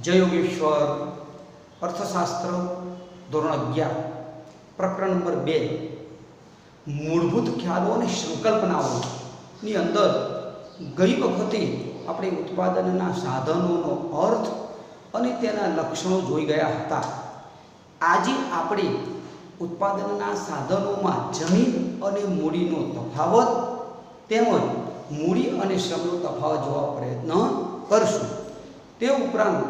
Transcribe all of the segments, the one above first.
જય યોગેશ્વર અર્થશાસ્ત્ર ધોરણ 11 પ્રકરણ નંબર 2 મૂળભૂત ખ્યાલો અને સંકલ્પનાઓની અંદર ગઈ વખતે આપણે ઉત્પાદનના સાધનોનો અર્થ અને તેના લક્ષણો જોઈ ગયા હતા. આજે આપણે ઉત્પાદનના સાધનોમાં જમીન અને મૂડીનો તફાવત તેમજ મૂડી અને શ્રમનો તફાવત જોવા પ્રયત્ન કરશું. તે ઉપરાંત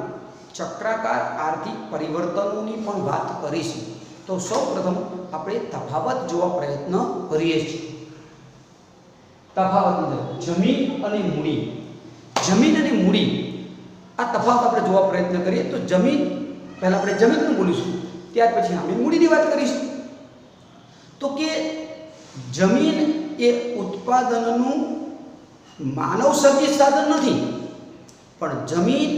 ચક્રાકાર આર્થિક પરિવર્તનોની પણ વાત કરીશું. તો સૌપ્રથમ આપણે તફાવત જોવા પ્રયત્ન કરીએ છીએ. તફાવત અંદર જમીન અને મૂડી. જમીન અને મૂડી આ તફાવત આપણે જોવા પ્રયત્ન કરીએ તો જમીન પહેલા આપણે જમીનનું બોલીશું, ત્યાર પછી આપણે મૂડીની વાત કરીશું. તો કે જમીન એ ઉત્પાદનનું માનવ સર્જિત સાધન નથી, પણ જમીન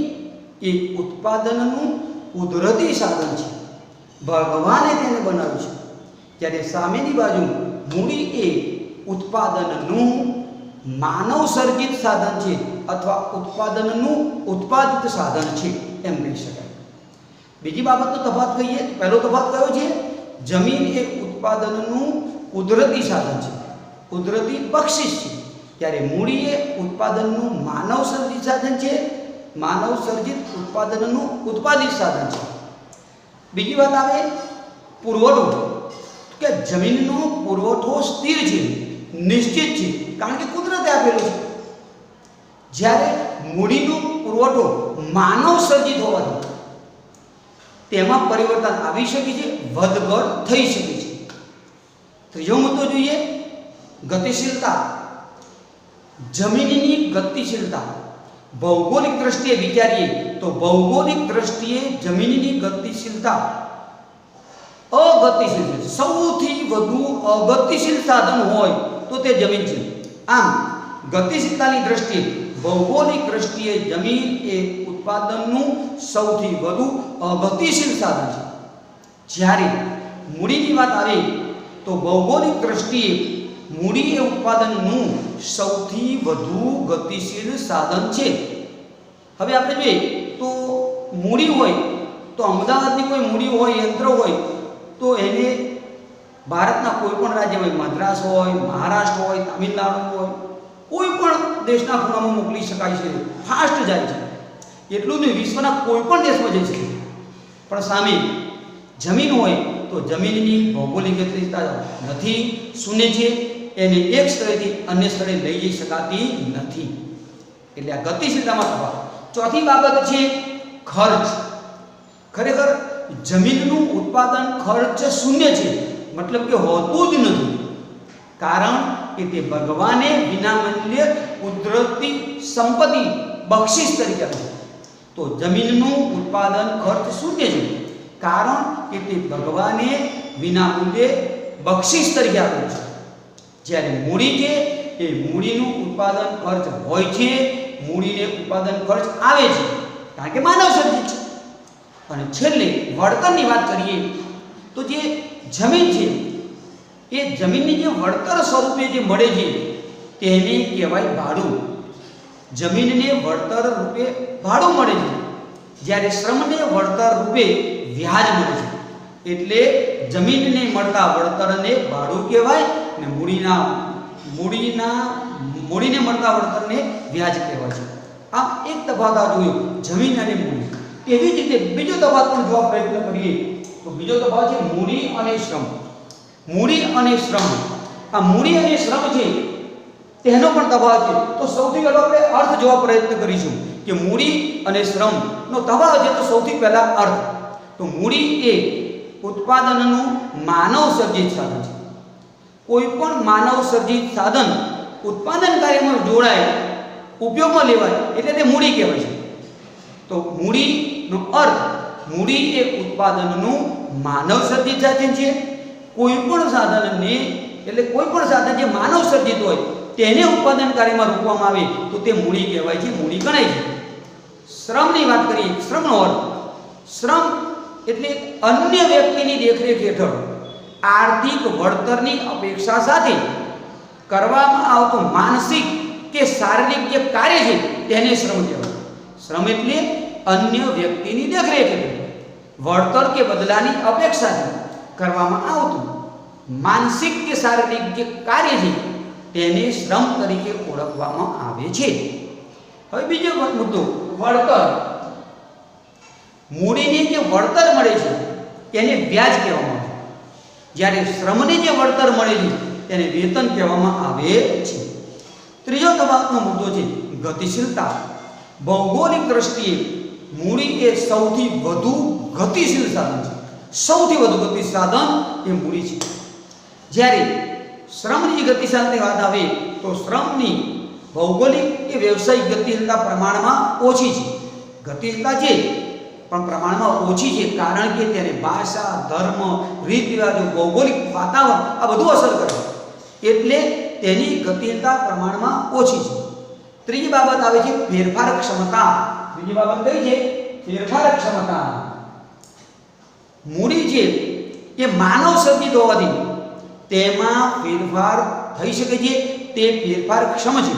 એ ઉત્પાદનનું કુદરતી સાધન છે. ભગવાને તેને બનાવ્યું છે. જ્યારે સામેની બાજુ મૂડી એ ઉત્પાદનનું માનવ સર્જિત સાધન છે અથવા ઉત્પાદનનું ઉત્પાદિત સાધન છે એમ કહી શકાય. બીજી બાબતનો તફાવત કહીએ તો પહેલો તફાવત કયો છે? જમીન એ ઉત્પાદનનું કુદરતી સાધન છે, કુદરતી બક્ષિસ છે. ત્યારે મૂડી એ ઉત્પાદનનું માનવ સર્જિત સાધન છે, માનવ સર્જિત ઉત્પાદનનું ઉત્પાદિત સાધન છે. બીજી વાત આવે પુરવઠો, કે જમીનનો પુરવઠો સ્થિર છે, નિશ્ચિત છે, કારણ કે કુદરતે આપેલું છે. જ્યારે મૂડીનો પુરવઠો માનવ સર્જિત હોવાથી તેમાં પરિવર્તન આવી શકે છે, વધઘટ થઈ શકે છે. ત્રીજો મુદ્દો જોઈએ ગતિશીલતા. જમીનની ગતિશીલતા ભૌગોલિક દ્રષ્ટિએ વિચારીએ તો ભૌગોલિક દ્રષ્ટિએ જમીનની ગતિશીલતા અગતિશીલ છે. સૌથી વધુ અગતિશીલ સાધન હોય તો તે જમીન છે. આમ ગતિશીલતાની દ્રષ્ટિએ ભૌગોલિક દ્રષ્ટિએ જમીન એ ઉત્પાદનનું સૌથી વધુ અગતિશીલ સાધન છે. જ્યારે મૂડીની વાત આવે તો ભૌગોલિક દ્રષ્ટિએ મૂડી એ ઉત્પાદનનું સૌથી વધુ ગતિશીલ સાધન છે. હવે આપણે જોઈએ તો મૂડી હોય તો અમદાવાદની કોઈ મૂડી હોય, યંત્ર હોય તો એને ભારતના કોઈ પણ રાજ્ય હોય, મદ્રાસ હોય, મહારાષ્ટ્ર હોય, તામિલનાડુ હોય, કોઈ પણ દેશના ખૂણામાં મોકલી શકાય છે, ફાસ્ટ જાય છે. એટલું નહીં, વિશ્વના કોઈ પણ દેશમાં જઈ શકે. પણ સામે જમીન હોય તો જમીનની ભૌગોલિક ગતિશીલતા નથી, શૂન્ય છે. એને એક સ્થળેથી અન્ય સ્થળે લઈ જઈ શકાતી નથી. એટલે આ ગતિશીલતામાં તફાવત. ચોથી બાબત છે ખર્ચ. ખરેખર જમીનનું ઉત્પાદન ખર્ચ શૂન્ય છે, મતલબ કે હોતું જ નથી, કારણ કે તે ભગવાને વિનામૂલ્ય કુદરતી સંપત્તિ બક્ષિસ તરીકે આપી. તો જમીનનું ઉત્પાદન ખર્ચ શૂન્ય છે, કારણ કે તે ભગવાને વિનામૂલ્યે બક્ષિસ તરીકે આપેલું છે. જ્યારે મૂડી છે એ મૂડીનું ઉત્પાદન ખર્ચ હોય છે, મૂડીને ઉત્પાદન ખર્ચ આવે છે, કારણ કે માનવ સર્જિત છે. અને છેલ્લે વળતરની વાત કરીએ તો જે જમીન છે એ જમીનની જે વળતર સ્વરૂપે જે મળે છે તેને કહેવાય ભાડું. જમીનને વળતર રૂપે ભાડું મળે છે, જ્યારે શ્રમને વળતર રૂપે વ્યાજ મળે છે. એટલે જમીનને મળતા વળતરને ભાડું કહેવાય અને મૂડીને મળતા વળતરને વ્યાજ કહેવાય છે. આમ એક તફાવત જોયો જમીન અને મૂડી. એવી જ રીતે બીજો તફાવત પણ જોવા પ્રયત્ન કરીએ તો બીજો તફાવત છે મૂડી અને શ્રમ. મૂડી અને શ્રમ. આ મૂડી અને શ્રમ છે તેનો પણ તફાવત છે. તો સૌથી પહેલા આપણે અર્થ જોવા પ્રયત્ન કરીશું કે મૂડી અને શ્રમનો તફાવત છે. તો સૌથી પહેલા અર્થ. તો મૂડી એ ઉત્પાદનનું માનવ સર્જિત સાધન છે. કોઈ પણ માનવ સર્જિત સાધન ઉત્પાદન કાર્યમાં જોડાય, ઉપયોગમાં લેવાય એટલે તે મૂડી કહેવાય છે. તો મૂડીનો અર્થ, મૂડી એ ઉત્પાદનનું માનવ સર્જિત સાધન છે. કોઈ પણ સાધનને એટલે કોઈ પણ સાધન જે માનવ સર્જિત હોય તેને ઉત્પાદન કાર્યમાં રૂપવામાં આવે તો તે મૂડી કહેવાય છે, મૂડી ગણાય છે. શ્રમની વાત કરીએ. શ્રમનો અર્થ, શ્રમ એટલે અન્ય વ્યક્તિની દેખરેખ હેઠળ આર્થિક વળતરની અપેક્ષા સાથે કરવામાં આવતો માનસિક કે શારીરિક જે કાર્ય છે તેને શ્રમ કહેવાય. શ્રમ એટલે અન્ય વ્યક્તિની દેખરેખ હેઠળ વળતર કે બદલાની અપેક્ષાથી કરવામાં આવતું માનસિક કે શારીરિક જે કાર્ય છે તેને શ્રમ તરીકે ઓળખવામાં આવે છે. હવે બીજો મુદ્દો વળતર. મૂડીને જે વળતર મળે છે તેને વ્યાજ કહેવામાં આવે છે, જ્યારે શ્રમને જે વળતર મળે છે તેને વેતન કહેવામાં આવે છે. ત્રીજો તફાવતનો મુદ્દો છે ગતિશીલતા. ભૌગોલિક દ્રષ્ટિએ મૂડી એ સૌથી વધુ ગતિશીલ સાધન છે. સૌથી વધુ ગતિશીલ સાધન એ મૂડી છે. જ્યારે શ્રમની ગતિશીલતાની વાત આવે તો શ્રમની ભૌગોલિક કે વ્યવસાયિક ગતિશીલતા પ્રમાણમાં ઓછી છે. ગતિશીલતા છે પણ પ્રમાણમાં ઓછી છે, કારણ કે તેને ભાષા, ધર્મ, રીત રિવાજો, ભૌગોલિક વાતાવરણ આ બધું અસર કરે, એટલે તેની ગતિશીલતા પ્રમાણમાં ઓછી છે. ત્રીજી બાબત આવે છે ફેરફાર ક્ષમતા. બીજી બાબત કઈ છે? ફેરફાર ક્ષમતા. મૂડી છે એ માનવ સર્જિત હોવાથી તેમાં ફેરફાર થઈ શકે છે, તે ફેરફાર ક્ષમ છે.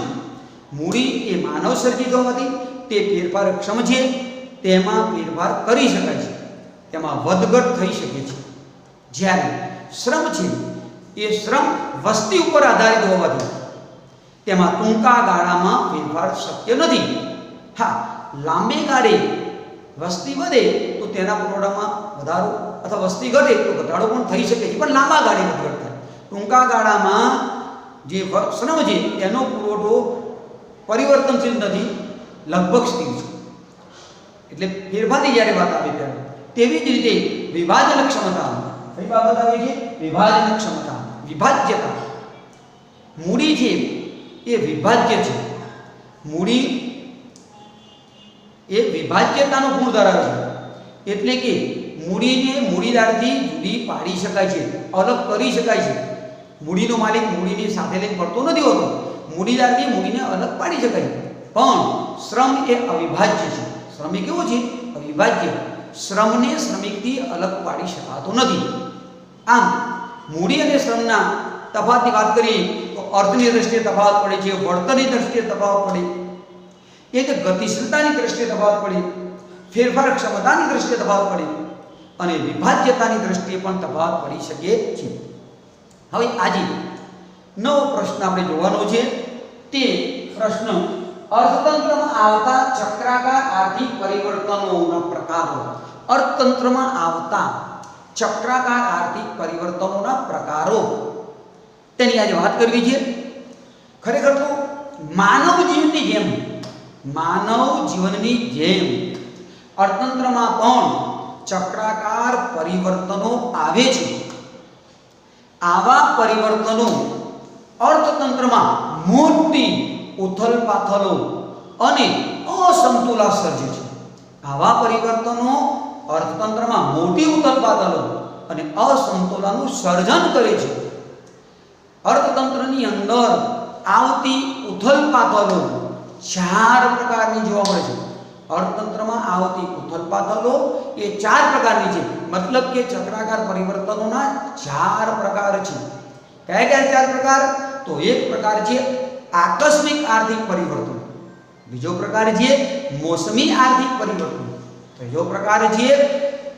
મૂડી એ માનવ સર્જિત હોવાથી તે ફેરફાર ક્ષમ છે, તેમાં ફેરફાર કરી શકાય છે, તેમાં વધઘટ થઈ શકે છે. જ્યારે શ્રમ છે એ શ્રમ વસ્તી ઉપર આધારિત હોવાથી તેમાં ટૂંકા ગાળામાં ફેરફાર શક્ય નથી. હા, લાંબે ગાળે વસ્તી વધે તો તેના પુરવઠામાં વધારો અથવા વસ્તી ઘટે તો ઘટાડો પણ થઈ શકે છે, પણ લાંબા ગાળે વધઘટ થાય. ટૂંકા ગાળામાં જે શ્રમ છે તેનો પુરવઠો પરિવર્તનશીલ નથી, લગભગ સ્થિર છે. એટલે ફેરફારની જ્યારે વાત આવે ત્યારે તેવી જ રીતે વિભાજન ક્ષમતા. કઈ બાબત આવે છે? વિભાજન ક્ષમતા, વિભાજ્યતા. મૂડી છે એ વિભાજ્ય છે. મૂડી એ વિભાજ્યતાનો ગુણ ધરાવે છે, એટલે કે મૂડીને મૂડીદારથી જુદી પાડી શકાય છે, અલગ કરી શકાય છે. મૂડીનો માલિક મૂડીની સાથે લઈને ફરતો નથી હોતો, મૂડીદારથી મૂડીને અલગ પાડી શકાય. પણ શ્રમ એ અવિભાજ્ય છે. શ્રમ એ કેવો છે? અવિભાજ્ય. શ્રમને શ્રમિકથી અલગ પાડી શકાતો નથી. આમ મૂડી અને શ્રમના તફાવતની વાત કરીએ તો અર્થની દ્રષ્ટિએ તફાવત પડે છે, વળતરની દ્રષ્ટિએ તફાવત પડે, એ જે ગતિશીલતાની દ્રષ્ટિએ તફાવત પડે, ફેરફાર ક્ષમતાની દ્રષ્ટિએ તફાવત પડે અને વિભાજ્યતાની દ્રષ્ટિએ પણ તફાવત પડી શકે છે. હવે આજે નવો પ્રશ્ન આપણે જોવાનો છે. તે પ્રશ્ન અર્થતંત્રમાં આવતા ચક્રાકાર આર્થિક પરિવર્તનોના પ્રકારો. અર્થતંત્રમાં આવતા ચક્રાકાર આર્થિક પરિવર્તનોના પ્રકારો તેની આજે વાત કરવી છે. ખરેખર તો માનવ જીવનની જેમ અર્થતંત્રમાં પણ ચક્રાકાર પરિવર્તનો આવે છે. આવા પરિવર્તનો અર્થતંત્રમાં મોટી ઉથલપાથલો અને અસંતુલન સર્જે છે. આવા પરિવર્તનો અર્થતંત્રમાં મોટી ઉથલપાથલો અને અસંતુલનનું સર્જન કરે છે. અર્થતંત્રની અંદર આવતી ઉથલપાથલો 4 પ્રકારની જોવા મળે છે. અર્થતંત્રમાં આવતી ઉથલપાથલો એ 4 પ્રકારની છે. મતલબ કે ચક્રાકાર પરિવર્તનોના 4 પ્રકાર છે. કયા 4 પ્રકાર? તો એક પ્રકાર છે આકસ્મિક આર્થિક પરિવર્તન, બીજો પ્રકાર છે મોસમી આર્થિક પરિવર્તન, ત્રીજો પ્રકાર છે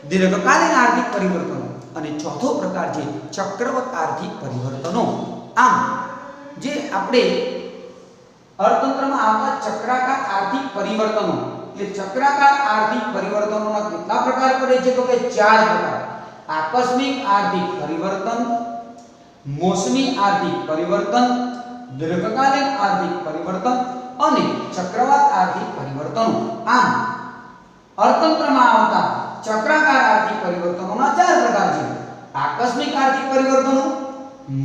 દીર્ઘકાલીન આર્થિક પરિવર્તનો અને ચોથો પ્રકાર છે ચક્રવત આર્થિક પરિવર્તનો. આમ જે આપણે અર્થતંત્રમાં આવતા ચક્રાકાર આર્થિક પરિવર્તનો, એટલે ચક્રાકાર આર્થિક પરિવર્તનોના કેટલા પ્રકાર પડે છે? તો કે 4 પ્રકાર. આકસ્મિક આર્થિક પરિવર્તન, મોસમી આર્થિક પરિવર્તન, દીર્ઘકાલીન આર્થિક પરિવર્તન અને ચક્રવાત આર્થિક પરિવર્તનો. આમ અર્થતંત્રમાં આવતા ચક્રાકાર આર્થિક પરિવર્તનોના 4 પ્રકાર છે. આકસ્મિક આર્થિક પરિવર્તનો,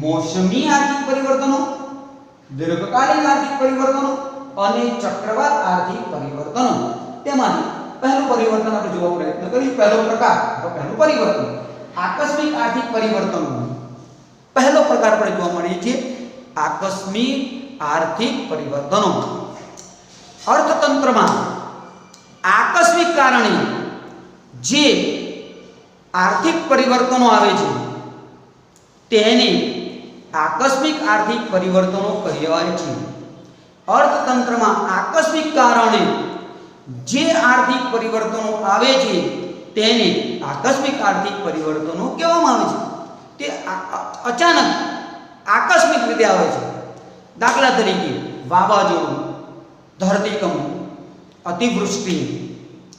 મોસમી આર્થિક પરિવર્તનો, દીર્ઘકાલીન આર્થિક પરિવર્તનો અને ચક્રવાત આર્થિક પરિવર્તનો. તેમાંથી પહેલું પરિવર્તન આપણે જોવા પ્રયત્ન કરીશું. પહેલો પ્રકાર, પહેલું પરિવર્તન આકસ્મિક આર્થિક પરિવર્તનો. પહેલો પ્રકાર આપણે જોવા મળે છે આકસ્મિક આર્થિક પરિવર્તનો. અર્થતંત્રમાં આકસ્મિક કારણે જે આર્થિક પરિવર્તનો આવે છે તેને આકસ્મિક આર્થિક પરિવર્તનો કહેવાય છે. અર્થતંત્રમાં આકસ્મિક કારણે જે આર્થિક પરિવર્તનો આવે છે તેને આકસ્મિક આર્થિક પરિવર્તનો કહેવામાં આવે છે. તે અચાનક આકસ્મિક રીતે આવે છે. દાખલા તરીકે વાવાઝોડું, ધરતીકંપ, અતિવૃષ્ટિ,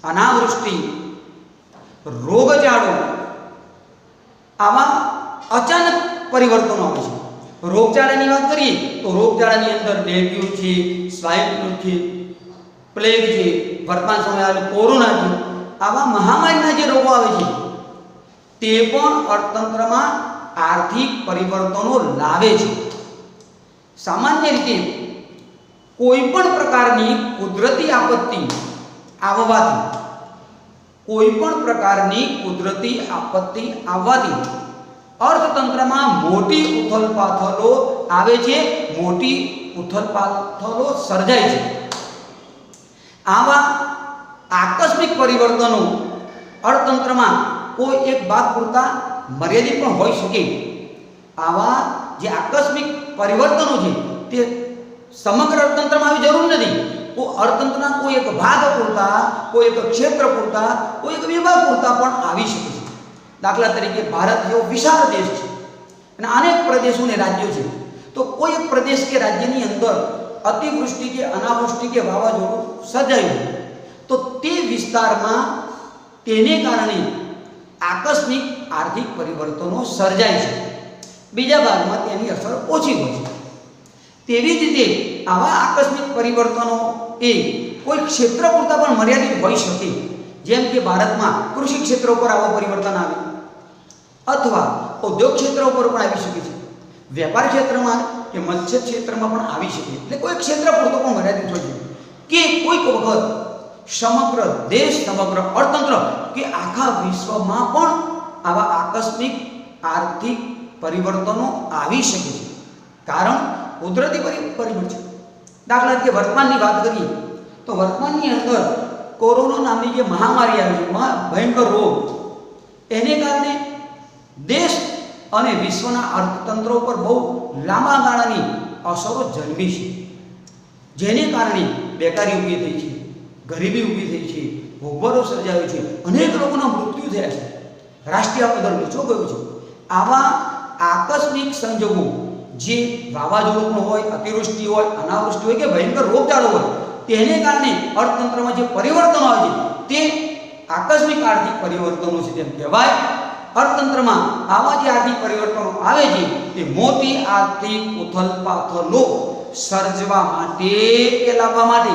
અનાવૃષ્ટિ, રોગચાળો, આવા અચાનક પરિવર્તનો આવે છે. રોગચાળાની વાત કરીએ તો રોગચાળાની અંદર ડેન્ગ્યુ છે, સ્વાઇન ફ્લૂ છે, પ્લેગ છે, વર્તમાન સમયે આવેલ કોરોના છે, આવા મહામારીના જે રોગો આવે છે તે પણ અર્થતંત્રમાં આર્થિક પરિવર્તનો લાવે છે. સામાન્ય રીતે કોઈ પણ પ્રકારની કુદરતી આપત્તિ આવવાથી અર્થતંત્રમાં મોટી ઉથલપાથલો આવે છે, મોટી ઉથલપાથલો સર્જાય છે. આવા આકસ્મિક પરિવર્તનો અર્થતંત્રમાં કોઈ એક ભાગ પૂરતા મર્યાદિત પણ હોઈ શકે. આવા જે આકસ્મિક પરિવર્તનો છે તે સમગ્ર અર્થતંત્રમાં આવી જરૂર નથી. અર્થતંત્રના કોઈ એક ભાગ પૂરતા, કોઈ એક ક્ષેત્ર પૂરતા, કોઈ એક વિભાગ પૂરતા પણ આવી શકે છે. દાખલા તરીકે ભારત જેવો વિશાળ દેશ છે અને અનેક પ્રદેશો અને રાજ્યો છે. તો કોઈ એક પ્રદેશ કે રાજ્યની અંદર અતિવૃષ્ટિ કે અનાવૃષ્ટિ કે વાવાઝોડું સર્જાયું તો તે વિસ્તારમાં તેને કારણે આકસ્મિક આર્થિક પરિવર્તનો સર્જાય છે. બીજા ભાગમાં તેની અસર ઓછી હોય છે. તેવી જ રીતે આવા આકસ્મિક પરિવર્તનો એ કોઈ ક્ષેત્ર પૂરતા પણ મર્યાદિત હોઈ શકે. જેમ કે ભારતમાં કૃષિ ક્ષેત્ર ઉપર આવા પરિવર્તન આવે અથવા ઉદ્યોગ ક્ષેત્ર ઉપર પણ આવી શકે છે, વેપાર ક્ષેત્રમાં કે મત્સ્ય ક્ષેત્રમાં પણ આવી શકે. એટલે કોઈ ક્ષેત્ર પૂરતો પણ મર્યાદિત હોય છે કે કોઈક વખત સમગ્ર દેશ, સમગ્ર અર્થતંત્ર કે આખા વિશ્વમાં પણ આવા આકસ્મિક આર્થિક પરિવર્તનો આવી શકે છે. કારણ કુદરતી પરિબળ છે. દાખલા તરીકે વર્તમાનની વાત કરીએ તો વર્તમાનની અંદર કોરોના નામની જે મહામારી આવી છે, ભયંકર રોગ, એને કારણે દેશ અને વિશ્વના અર્થતંત્રો પર બહુ લાંબા ગાળાની અસરો જન્મી છે. જેને કારણે બેકારી ઊભી થઈ છે, ગરીબી ઊભી થઈ છે, ભોગબરો સર્જાયો છે, અનેક લોકોના મૃત્યુ થયા છે, રાષ્ટ્રીય આપદા નીચો ગયો છે. આવા આકસ્મિક સંજોગો, જે વાવાઝોડું પણ હોય, અતિવૃષ્ટિ હોય, અનાવૃષ્ટિ હોય કે ભયંકર રોગચાળો હોય, તેને કારણે અર્થતંત્રમાં જે પરિવર્તનો આવે છે તે આકસ્મિક આર્થિક પરિવર્તનો છે તેમ કહેવાય. અર્થતંત્રમાં આવા જે આર્થિક પરિવર્તનો આવે છે તે મોટી આર્થિક ઉથલપાથલો સર્જવા માટે કે લાવવા માટે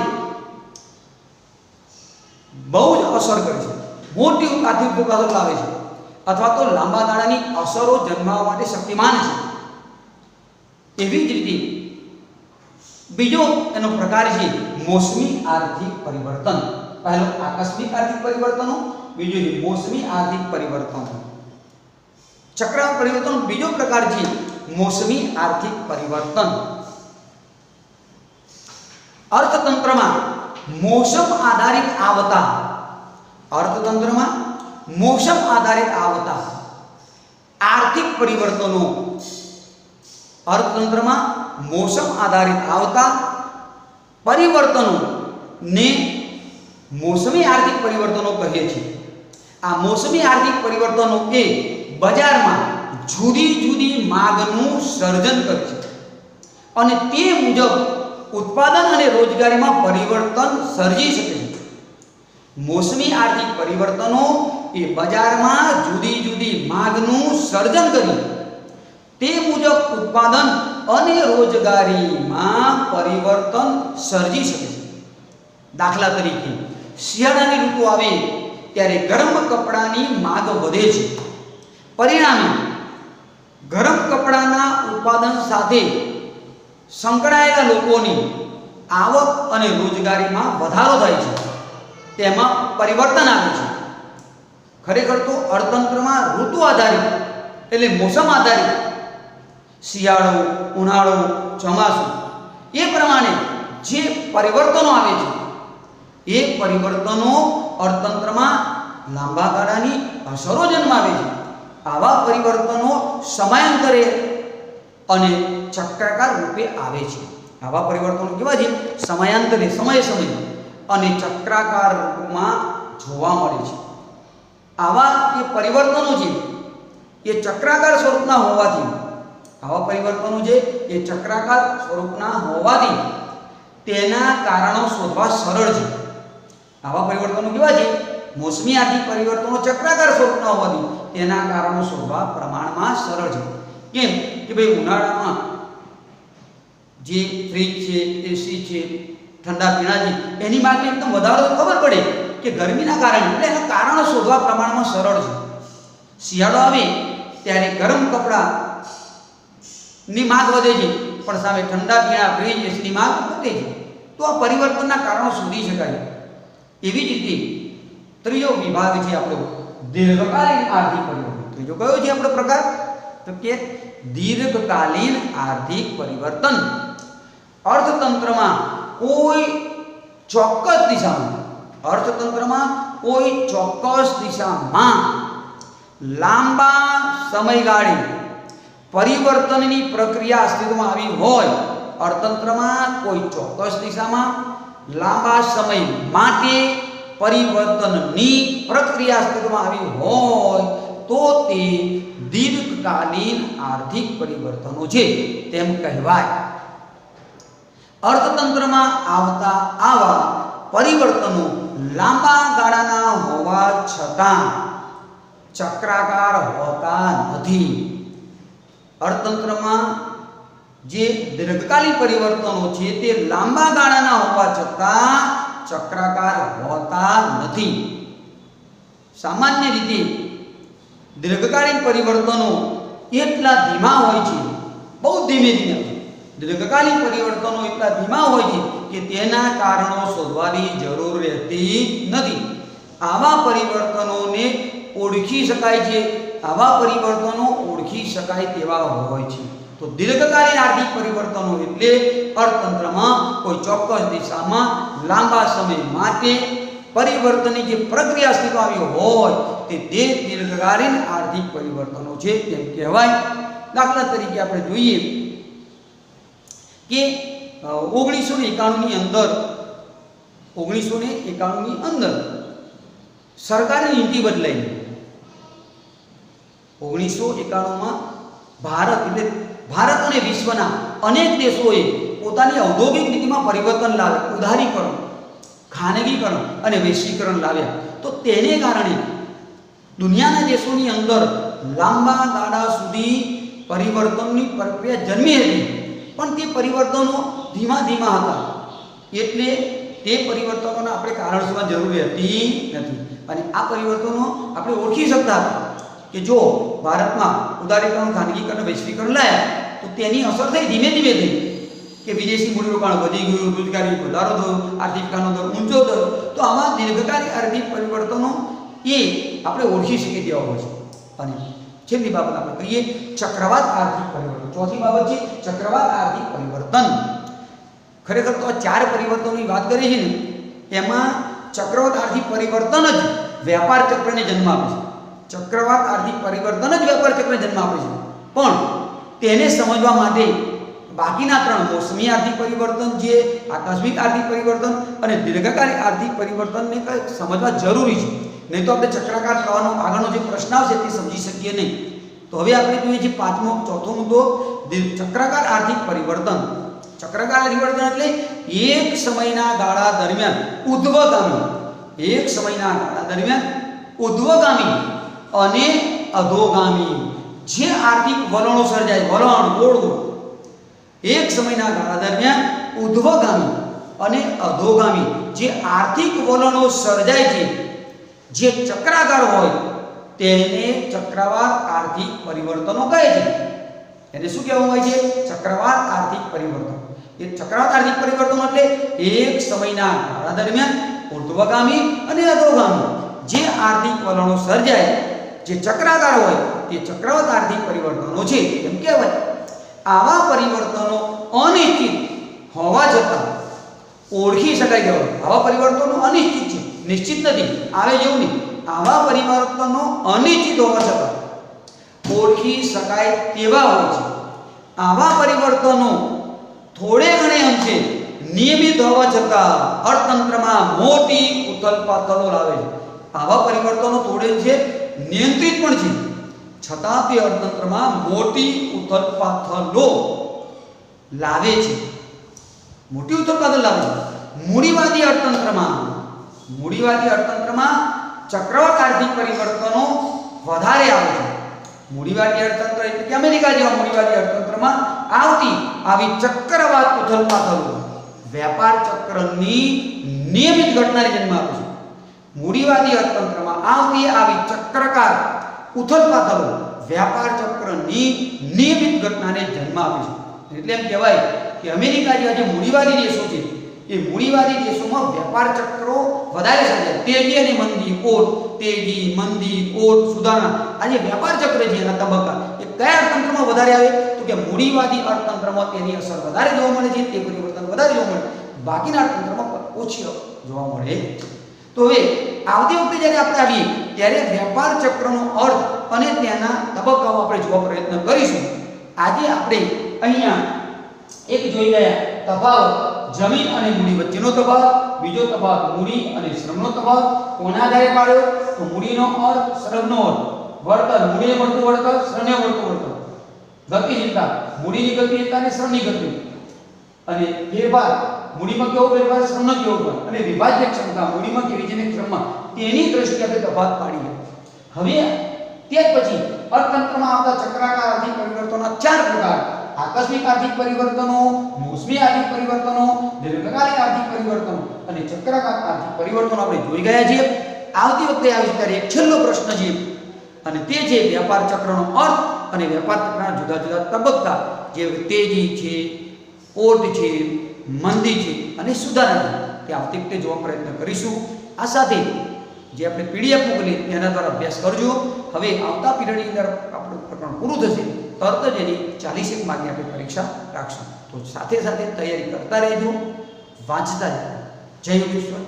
બહુ જ અસર કરે છે. મોટી આર્થિક ઉથલપાથલો લાવે છે અથવા તો લાંબા ગાળાની અસરો જન્માવવા માટે શક્તિમાન છે. એવી જ રીતે બીજો એનો પ્રકાર છે મોસમી આર્થિક પરિવર્તન. પહેલો આકસ્મિક આર્થિક પરિવર્તનો, બીજો છે મોસમી આર્થિક પરિવર્તનો. ચક્રાકાર પરિવર્તન બીજો પ્રકાર છે મોસમી આર્થિક પરિવર્તન. અર્થતંત્રમાં મોસમ આધારિત આવતા આર્થિક પરિવર્તનો, અર્થતંત્રમાં મોસમ આધારિત આવતા પરિવર્તનો ને મોસમી આર્થિક પરિવર્તનો કહીએ છીએ. આ મોસમી આર્થિક પરિવર્તનો એ બજારમાં જુદી જુદી માંગનું સર્જન કરે છે અને તે મુજબ ઉત્પાદન અને રોજગારીમાં પરિવર્તન સર્જી શકે છે. મોસમી આર્થિક પરિવર્તનો એ બજારમાં જુદી જુદી માંગનું સર્જન કરી તે મુજબ ઉત્પાદન અને રોજગારીમાં પરિવર્તન સર્જી શકે છે. દાખલા તરીકે શિયાળાની ઋતુ આવે ત્યારે ગરમ કપડાની માંગ વધે છે. પરિણામે ગરમ કપડાના ઉત્પાદન સાથે સંકળાયેલા લોકોની આવક અને રોજગારીમાં વધારો થાય છે, તેમાં પરિવર્તન આવે છે. ખરેખર તો અર્થતંત્રમાં ઋતુ આધારિત એટલે મોસમ આધારિત, શિયાળો, ઉનાળો, ચોમાસું, એ પ્રમાણે જે પરિવર્તનો આવે છે એ પરિવર્તનો અર્થતંત્રમાં લાંબા ગાળાની અસરો જન્માવે છે. આવા પરિવર્તનો સમયાંતરે અને ચક્રાકાર રૂપે આવે છે. આવા પરિવર્તનો કેવા છે? સમયાંતરે, સમયે સમયે અને ચક્રાકાર રૂપમાં જોવા મળે છે. આવા જે પરિવર્તનો છે એ ચક્રાકાર સ્વરૂપના હોવાથી તેના કારણો શોધવા સરળ છે. આવા પરિવર્તનો કેવા છે? મોસમી આર્થિક પરિવર્તનો ચક્રાકાર સ્વરૂપના હોવાથી તેના કારણો શોધવા પ્રમાણમાં સરળ છે. કેમ કે ભાઈ ઉનાળામાં જે ફ્રીજ છે, એસી છે, ઠંડા પીણા છે, એની માંગમાં એકદમ વધારો ખબર પડે કે ગરમીના કારણે, એટલે એના કારણો શોધવા પ્રમાણમાં સરળ છે. શિયાળો આવે ત્યારે ગરમ કપડાની માંગ વધે છે, પણ સામે ઠંડા પીણા, ફ્રીજ, એસીની માંગ ઘટે છે. તો આ પરિવર્તનના કારણો શોધી શકાય. એવી જ રીતે ત્રીજો વિભાગ છે આપણો દીર્ઘકાલીન આર્થિક પરિવર્તન. ત્રીજો કયો છે આપણો પ્રકાર? તો કે દીર્ઘકાલીન આર્થિક પરિવર્તન. અર્થતંત્રમાં કોઈ ચોક્કસ દિશામાં લાંબા સમયગાળે પરિવર્તનની પ્રક્રિયા અસ્તિત્વમાં આવી હોય, અર્થતંત્રમાં કોઈ ચોક્કસ દિશામાં લાંબા સમય માટે પરિવર્તનની પ્રક્રિયા અસ્તિત્વમાં આવી હોય તો તે દીર્ઘકાલીન આર્થિક પરિવર્તનો છે તેમ કહેવાય. અર્થતંત્રમાં આવતા આવા પરિવર્તનો લાંબા ગાળાના હોવા છતાં ચક્રાકાર હોતા નથી. અર્થતંત્રમાં જે દીર્ઘકાલીન પરિવર્તનો છે તે લાંબા ગાળાના હોવા છતાં ચક્રાકાર હોતા નથી. સામાન્ય રીતે દીર્ઘકાલીન પરિવર્તનો એટલા ધીમા હોય છે, બહુ ધીમે ધીમે. દીર્ઘકાલીન પરિવર્તનો એટલા ધીમા હોય છે કે તેના કારણો શોધવાની જરૂર રહેતી નથી. આવા પરિવર્તનોને ઓળખી શકાય છે, આવા પરિવર્તનો ઓળખી શકાય તેવા હોય છે. તો દીર્ઘકાલીન આર્થિક પરિવર્તનો એટલે અર્થતંત્રમાં કોઈ ચોક્કસ દિશામાં લાંબા સમય માટે પરિવર્તનની જે પ્રક્રિયા અસ્તિત્વમાં આવી હોય તે દીર્ઘકાલીન આર્થિક પરિવર્તનો છે તેમ કહેવાય. દાખલા તરીકે આપણે જોઈએ કે 1991 ની અંદર સરકારની નીતિ બદલાઈ. 1991માં ભારત અને વિશ્વના અનેક દેશોએ પોતાની ઔદ્યોગિક નીતિમાં પરિવર્તન લાવ્યા. ઉદારીકરણ, ખાનગીકરણ અને વૈશ્વિકરણ લાવ્યા. તો તેને કારણે દુનિયાના દેશોની અંદર લાંબા ગાળા સુધી પરિવર્તનની પ્રક્રિયા જન્મી હતી, પણ તે પરિવર્તનો ધીમા હતા. એટલે તે પરિવર્તનોના આપણે કારણ શોધવાની જરૂર રહેતી નથી. અને આ પરિવર્તનો આપણે ઓળખી શકતા હતા કે જો ભારતમાં ઉદારીકરણ, ખાનગીકરણ, વૈશ્વિકરણ લાયા તો તેની અસર થઈ ધીમે થઈ કે વિદેશી મૂડીરોકાણ વધી ગયું, રોજગારી વધારો થયો, આર્થિક વિકાસનો દર ઊંચો થયો. તો આવા દીર્ઘકાલીન આર્થિક પરિવર્તનો એ આપણે ઓળખી શકીએ તેવા હોય છે. અને છેલ્લી બાબત આપણે કહીએ ચક્રવાત આર્થિક પરિવર્તન. ચોથી બાબત છે ચક્રવાત આર્થિક પરિવર્તન. ખરેખર તો આ 4 પરિવર્તનોની વાત કરી છે ને, એમાં ચક્રવાત આર્થિક પરિવર્તન જ વ્યાપાર ચક્રને જન્મ આપે છે. ચક્રવાત આર્થિક પરિવર્તન જ વ્યાપાર ચક્રને જન્મ આપે છે. પણ તેને સમજવા માટે બાકીના 3 મોસમી આર્થિક પરિવર્તન છે, આકસ્મિક આર્થિક પરિવર્તન અને દીર્ઘકાલીન આર્થિક પરિવર્તનને સમજવા જરૂરી છે. નહીં તો આપણે ચક્રાકાર થવાનો આગળનો જે પ્રશ્ન આવશે તે સમજી શકીએ નહીં. તો હવે આપણે જોઈએ છે ચોથો મુદ્દો ચક્રાકાર આર્થિક પરિવર્તન. ચક્રાકાર પરિવર્તન એટલે એક સમયના ગાળા દરમિયાન ઉધ્વગામી અને અધોગામી જે આર્થિક વલણો સર્જાય, એક સમયના ગાળા દરમિયાન ઉધ્વગામી અને અધોગામી જે આર્થિક વલણો સર્જાય છે, જે ચક્રાકાર હોય તેને ચક્રવાત આર્થિક પરિવર્તનો કહે છે. એને શું કહેવામાં આવે છે? ચક્રવાત આર્થિક પરિવર્તન. એ ચક્રવાત આર્થિક પરિવર્તન એટલે એક સમયના ગાળા દરમિયાન ઉર્ધ્વગામી અને અધોગામી જે આર્થિક વલણો સર્જાય, જે ચક્રાકાર હોય તે ચક્રવાત આર્થિક પરિવર્તનો છે એમ કહેવાય. આવા પરિવર્તનો અનિશ્ચિત હોવા છતાં ઓળખી શકાય કે આવા પરિવર્તનો અનિશ્ચિત છે, નિશ્ચિત નથી, આવે જેવું નહીં. આવા પરિવર્તનો અનિશ્ચિત હોવા છતાં ઓળખી શકાય તેવા હોય છે. આવા પરિવર્તનો થોડે ઘણે અંશે નિયમિત હોવા છતાં અર્થતંત્રમાં મોટી ઉથલપાથલો લાવે છે. આવા પરિવર્તનો થોડે છે નિયંત્રિત પણ છે, છતાં તે અર્થતંત્રમાં મોટી ઉથલપાથલો લાવે છે. મોટી ઉથલપાથલ લાવે છે. મૂડીવાદી અર્થતંત્રમાં ચક્રવાત આર્થિક પરિવર્તનો વધારે આવે છે. મૂડીવાદી અર્થતંત્ર એટલે કે અમેરિકા જેવા મૂડીવાદી અર્થતંત્રમાં આવતી આવી ચક્રવાત ઉથલપાથલો વ્યાપાર ચક્રની નિયમિત ઘટનાને જન્મ આપે છે. મૂડીવાદી અર્થતંત્રમાં આવતી આવી ચક્રકાર ઉથલપાથલો વ્યાપાર ચક્રની નિયમિત ઘટનાને જન્મ આપે છે. એટલે એમ કહેવાય કે અમેરિકા જેવા જે મૂડીવાદી દેશો છે એ મૂડીવાદી દેશોમાં વ્યાપાર ચક્રો વધારે સર્જાય. તેજી અને મંદી, ઓટ, તેજી, મંદી, ઓટ, સુધારણા, આ જે વ્યાપાર ચક્ર છે એના તબક્કા એ કયા અર્થતંત્રમાં વધારે આવે તો કે મૂડીવાદી અર્થતંત્રમાં તેની અસર વધારે જોવા મળે છે, તે પરિવર્તન વધારે જોવા મળે, બાકીના અર્થતંત્રમાં ઓછી જોવા મળે. તો હવે આવતી વખતે જ્યારે આપણે આવીએ ત્યારે વ્યાપાર ચક્રનો અર્થ અને તેના તબક્કાઓ આપણે જોવા પ્રયત્ન કરીશું. આજે આપણે અહીંયા એક જોઈ ગયા તફાવત જમીન અને મૂડી વચ્ચેનો તફાવત, બીજો તફાવત મૂડી અને શ્રમનો તફાવત. કોના આધારે પાડ્યો તો મૂડીનો અર્થ, શ્રમનો અર્થ, વળતર, મૂડીને મળતું વળતર, શ્રમને મળતું વળતર, ગતિશીલતા, મૂડીની ગતિશીલતા અને શ્રમની ગતિશીલતા, અને ફેરફાર, મૂડીમાં કેવો ફેરફાર, શ્રમમાં કેવો ફેરફાર, અને વિભાજ્ય ક્ષમતા, મૂડીમાં કેવી છે ને શ્રમમાં, તેની દ્રષ્ટિએ આપણે તફાવત પાડીએ. હવે તે પછી અર્થતંત્રમાં આવતા ચક્રાકાર આર્થિક પરિવર્તનોના 4 પ્રકાર: આકસ્મિક આર્થિક પરિવર્તનો, મોસમી આર્થિક પરિવર્તનો, દીર્ઘકાલીન આર્થિક પરિવર્તનો અને ચક્રાકાર આર્થિક પરિવર્તનો આપણે જોઈ ગયા છીએ. આવતી વખતે આવી ત્યારે એક છેલ્લો પ્રશ્ન છે અને તે છે વ્યાપાર ચક્રનો અર્થ અને વ્યાપાર ચક્રના જુદા જુદા તબક્કા, જે તેજી છે, ઓટ છે, મંદી છે અને સુધારણા છે. તે આવતી વખતે જોવા પ્રયત્ન કરીશું. આ સાથે જે આપણે પીડીએફ મોકલી તેના દ્વારા અભ્યાસ કરજો. હવે આવતા પીરિયડની અંદર આપણું પ્રકરણ પૂરું થશે, તરત જ એની 40 માર્કની આપણે પરીક્ષા રાખશું. તો સાથે સાથે તૈયારી કરતા રહેજો, વાંચતા રહેજો. જય યોગેશ્વર.